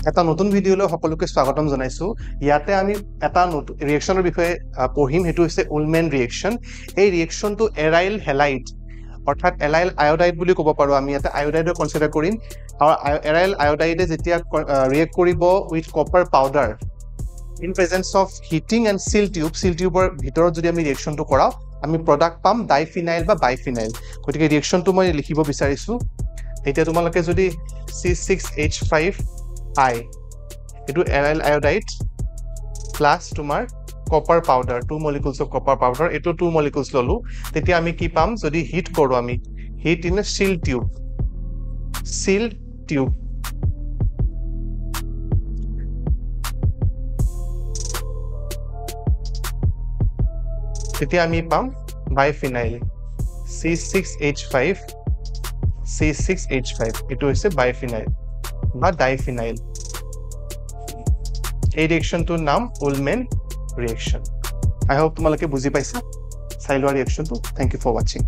এটা নতুন ভিডিঅ'লৈ সকলোকে স্বাগতম জনাইছো। ইয়াতে আমি এটা নতুন ৰিয়েকশ্যনৰ বিষয়ে পঢ়িম। সেইটো হৈছে উলমেন ৰিয়েকশ্যন। এই ৰিয়েকশ্যনটো এৰাইল হেলাইড অৰ্থাৎ এৰাইল আয়োডাইড বুলি ক'ব পাৰোঁ। আমি ইয়াতে আয়োডাইডৰ কনচিডাৰ কৰিম। আৰু এৰাইল আয়োডাইডে যেতিয়া ৰিয়েক্ট কৰিব with copper powder in presence of heating and চিল টিউবৰ ভিতৰত যদি আমি ৰিয়েকশ্যনটো কৰাওঁ, আমি প্ৰডাক্ট পাম ডাইফিনাইল বা বাইফিনাইল। গতিকে ৰিয়েকশ্যনটো মই লিখিব বিচাৰিছোঁ। এতিয়া তোমালোকে যদি C6H5I এইটো এৰাইল আয়োডাইড প্লাছ তোমাৰ copper powder 2 molecules of copper powder, এইটো 2 molecules ললোঁ। তেতিয়া আমি কি পাম? যদি হিট কৰোঁ, আমি heat in a chill tube তেতিয়া আমি পাম বাইফিনাইল C6H5 এইটো হৈছে বাইফিনাইল বা ডাইফিনাইল। এই ৰিয়েকশ্যনটোৰ নাম উলমেন ৰিয়েকশ্যন। আই হোপ তোমালোকে বুজি পাইছা চাই লোৱা ৰিয়েকশ্যনটো। থেংক ইউ ফৰ ৱাচিং।